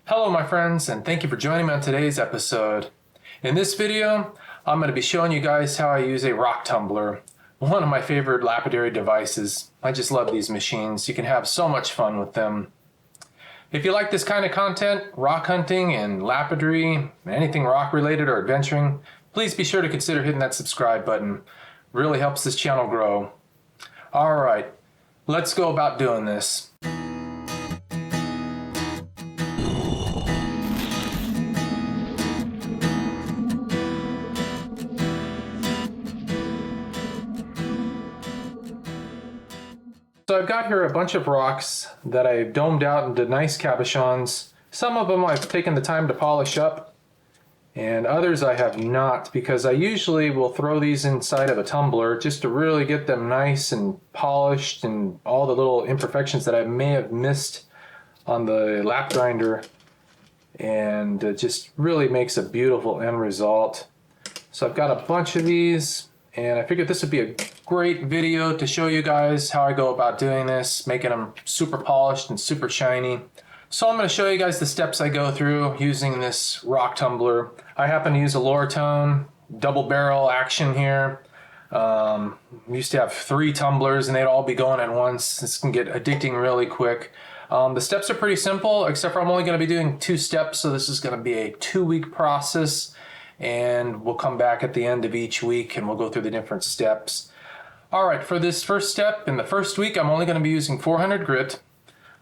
Hello my friends, and thank you for joining me on today's episode. In this video, I'm going to be showing you guys how I use a rock tumbler, one of my favorite lapidary devices. I just love these machines. You can have so much fun with them. If you like this kind of content, rock hunting and lapidary, anything rock related or adventuring, please be sure to consider hitting that subscribe button. It really helps this channel grow. Alright, let's go about doing this. So I've got here a bunch of rocks that I've domed out into nice cabochons. Some of them I've taken the time to polish up, and others I have not, because I usually will throw these inside of a tumbler just to really get them nice and polished and all the little imperfections that I may have missed on the lap grinder, and it just really makes a beautiful end result. So I've got a bunch of these, and I figured this would be a great video to show you guys how I go about doing this, making them super polished and super shiny. So I'm going to show you guys the steps I go through using this rock tumbler. I happen to use a Lortone double barrel action here. We used to have 3 tumblers and they'd all be going at once. This can get addicting really quick. The steps are pretty simple, except for I'm only going to be doing 2 steps, so this is going to be a 2-week process. And we'll come back at the end of each week and we'll go through the different steps. Alright, for this first step, in the first week, I'm only going to be using 400 grit.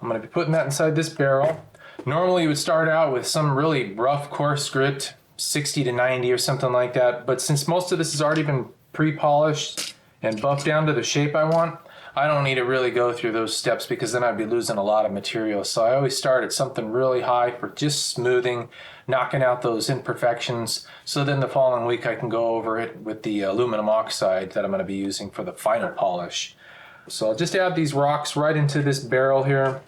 I'm going to be putting that inside this barrel. Normally you would start out with some really rough, coarse grit, 60 to 90 or something like that. But since most of this has already been pre-polished and buffed down to the shape I want, I don't need to really go through those steps because then I'd be losing a lot of material. So I always start at something really high for just smoothing, knocking out those imperfections. So then the following week I can go over it with the aluminum oxide that I'm going to be using for the final polish. So I'll just add these rocks right into this barrel here.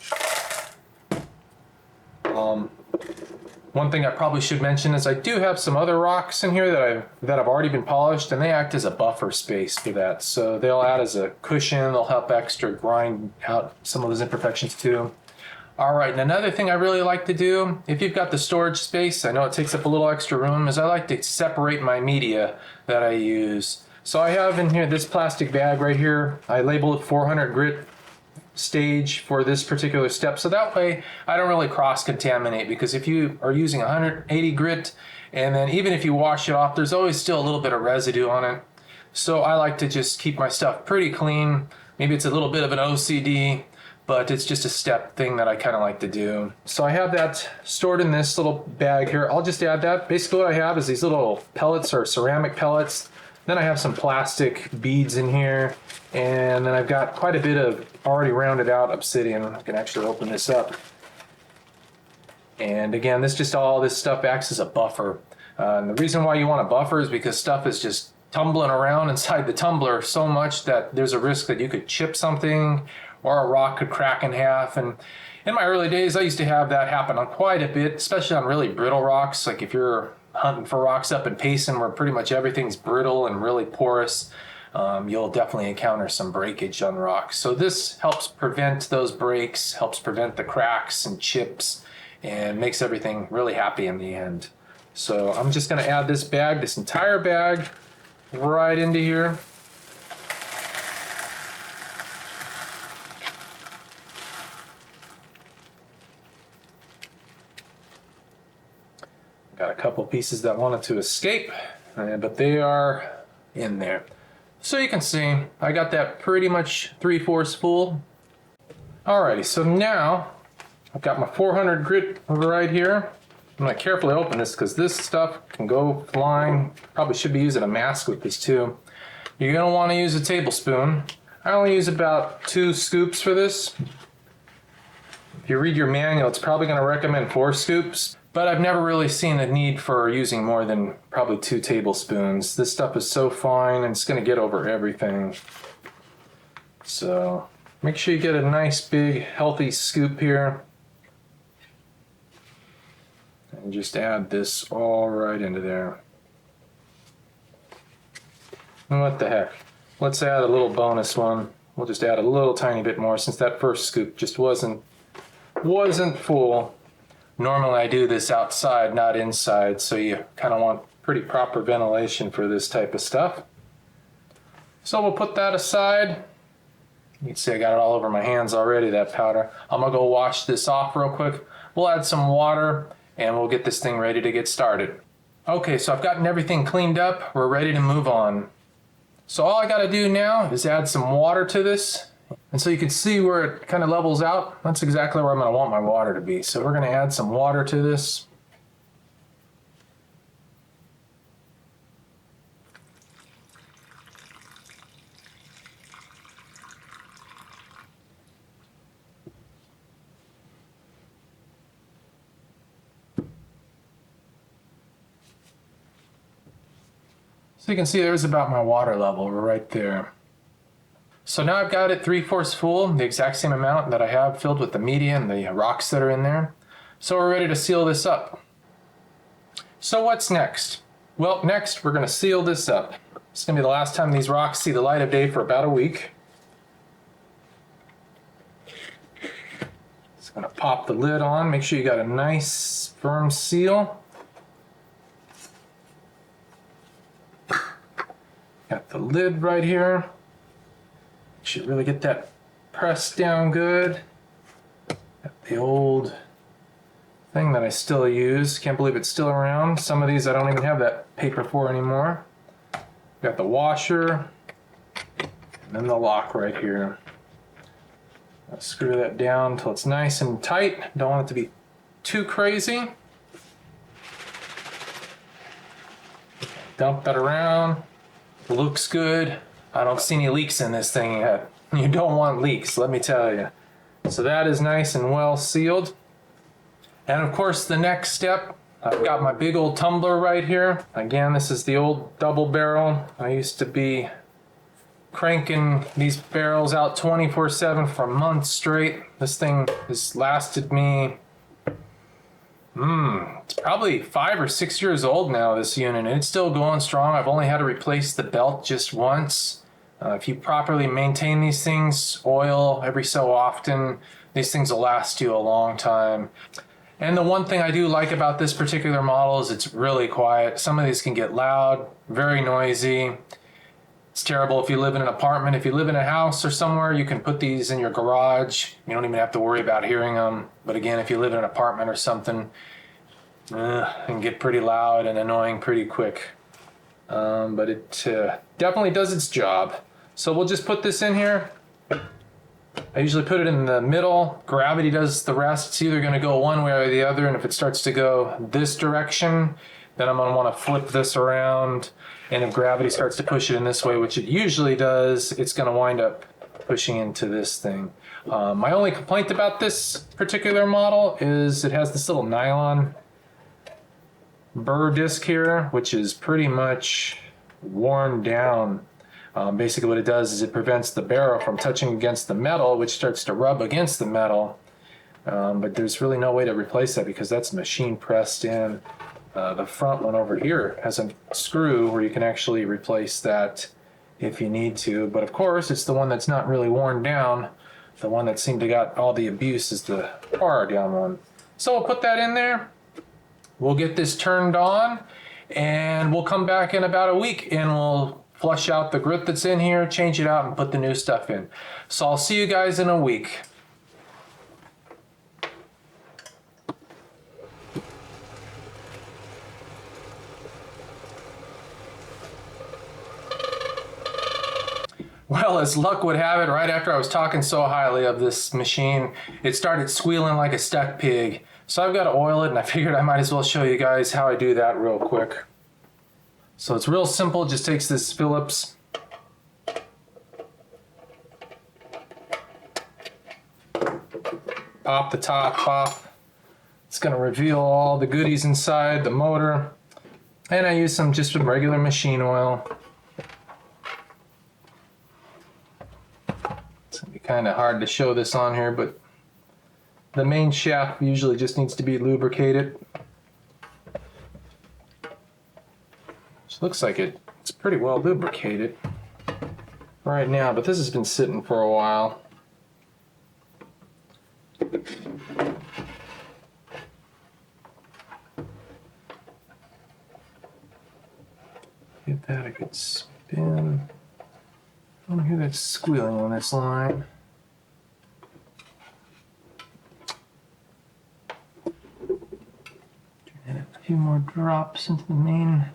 One thing I probably should mention is I do have some other rocks in here that have already been polished, and they act as a buffer space for that. So they'll add as a cushion, they'll help extra grind out some of those imperfections too. Alright, and another thing I really like to do, if you've got the storage space, I know it takes up a little extra room, is I like to separate my media that I use. So I have in here this plastic bag right here. I label it 400 grit stage for this particular step, so that way I don't really cross-contaminate, because if you are using 180 grit and then even if you wash it off, there's always still a little bit of residue on it. So I like to just keep my stuff pretty clean. Maybe it's a little bit of an OCD, but it's just a step thing that I kind of like to do. So I have that stored in this little bag here. I'll just add that. Basically what I have is these little pellets or ceramic pellets. Then I have some plastic beads in here, and then I've got quite a bit of already rounded out obsidian. I can actually open this up. And again, all this stuff acts as a buffer. And the reason why you want a buffer is because stuff is just tumbling around inside the tumbler so much that there's a risk that you could chip something or a rock could crack in half. And in my early days, I used to have that happen on quite a bit, especially on really brittle rocks. Like if you're hunting for rocks up in Payson where pretty much everything's brittle and really porous, you'll definitely encounter some breakage on rocks. So this helps prevent those breaks, helps prevent the cracks and chips, and makes everything really happy in the end. So I'm just going to add this entire bag right into here. Got a couple pieces that wanted to escape, but they are in there. So you can see, I got that pretty much 3/4 full. Alrighty, so now I've got my 400 grit right here. I'm going to carefully open this because this stuff can go flying. Probably should be using a mask with this too. You're going to want to use a tablespoon. I only use about 2 scoops for this. If you read your manual, it's probably going to recommend 4 scoops. But I've never really seen a need for using more than probably 2 tablespoons. This stuff is so fine and it's going to get over everything. So make sure you get a nice big healthy scoop here. And just add this all right into there. And what the heck. Let's add a little bonus one. We'll just add a little tiny bit more since that first scoop just wasn't full. Normally I do this outside, not inside, so you kind of want pretty proper ventilation for this type of stuff. So we'll put that aside. You can see I got it all over my hands already, that powder. I'm gonna go wash this off real quick. We'll add some water and we'll get this thing ready to get started. Okay, so I've gotten everything cleaned up. We're ready to move on. So all I gotta do now is add some water to this. And so you can see where it kind of levels out. That's exactly where I'm gonna want my water to be. So we're gonna add some water to this. So you can see there's about my water level right there. So now I've got it 3/4 full, the exact same amount that I have filled with the media and the rocks that are in there. So we're ready to seal this up. So what's next? Well, next we're gonna seal this up. It's gonna be the last time these rocks see the light of day for about a week. Just gonna pop the lid on, make sure you got a nice firm seal. Got the lid right here. Should really get that pressed down good. Got the old thing that I still use. Can't believe it's still around. Some of these I don't even have that paper for anymore. Got the washer. And then the lock right here. I'll screw that down until it's nice and tight. Don't want it to be too crazy. Dump that around. Looks good. I don't see any leaks in this thing yet. You don't want leaks, let me tell you. So that is nice and well sealed. And of course the next step, I've got my big old tumbler right here. Again, this is the old double barrel. I used to be cranking these barrels out 24/7 for months straight. This thing has lasted me it's probably 5 or 6 years old now, this unit, and it's still going strong. I've only had to replace the belt just once. If you properly maintain these things, oil every so often, these things will last you a long time. And the one thing I do like about this particular model is it's really quiet. Some of these can get loud, very noisy. It's terrible if you live in an apartment. If you live in a house or somewhere, you can put these in your garage. You don't even have to worry about hearing them. But again, if you live in an apartment or something, it can get pretty loud and annoying pretty quick. But it definitely does its job. So we'll just put this in here. I usually put it in the middle. Gravity does the rest. It's either going to go one way or the other. And if it starts to go this direction, then I'm going to want to flip this around. And if gravity starts to push it in this way, which it usually does, it's going to wind up pushing into this thing. My only complaint about this particular model is it has this little nylon burr disc here, which is pretty much worn down. Basically what it does is it prevents the barrel from touching against the metal, which starts to rub against the metal. But there's really no way to replace that because that's machine pressed in. The front one over here has a screw where you can actually replace that if you need to. But of course, it's the one that's not really worn down. The one that seemed to got all the abuse is the far down one. So we'll put that in there. We'll get this turned on and we'll come back in about a week and we'll flush out the grit that's in here, change it out and put the new stuff in. So I'll see you guys in a week. Well, as luck would have it, right after I was talking so highly of this machine, it started squealing like a stuck pig. So I've got to oil it, and I figured I might as well show you guys how I do that real quick. So it's real simple, it just takes this Phillips. Pop the top off. It's going to reveal all the goodies inside the motor. And I use some regular machine oil. It's going to be kind of hard to show this on here, but the main shaft usually just needs to be lubricated. Which looks like it's pretty well lubricated right now, but this has been sitting for a while. Get that a good spin. I don't hear that squealing on this line. And a few more drops into the main.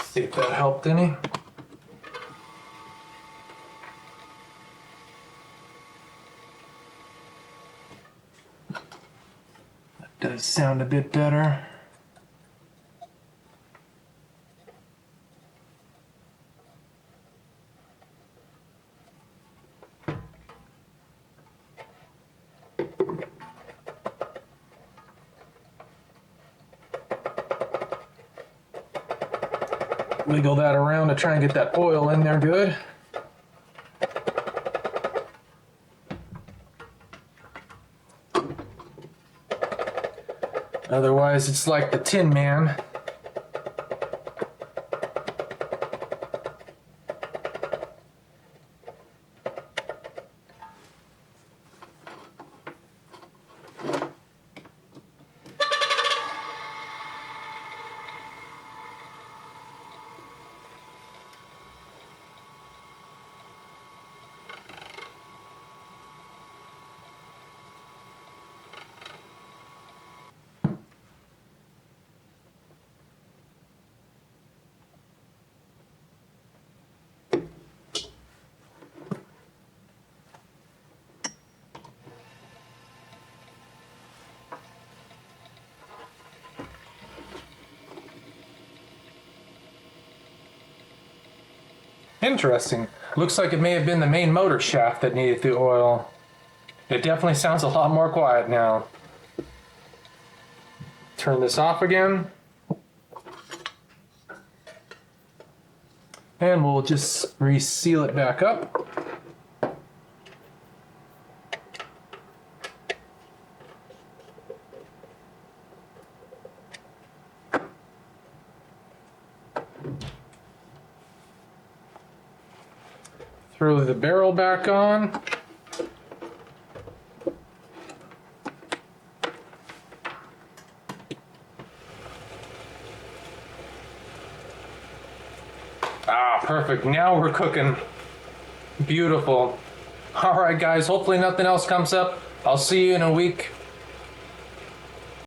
See if that helped any. That does sound a bit better. Wiggle that around to try and get that oil in there good. Otherwise, it's like the Tin Man. Interesting. Looks like it may have been the main motor shaft that needed the oil. It definitely sounds a lot more quiet now. Turn this off again. And we'll just reseal it back up. Throw the barrel back on. Ah, perfect. Now we're cooking. Beautiful. All right, guys, hopefully nothing else comes up. I'll see you in a week.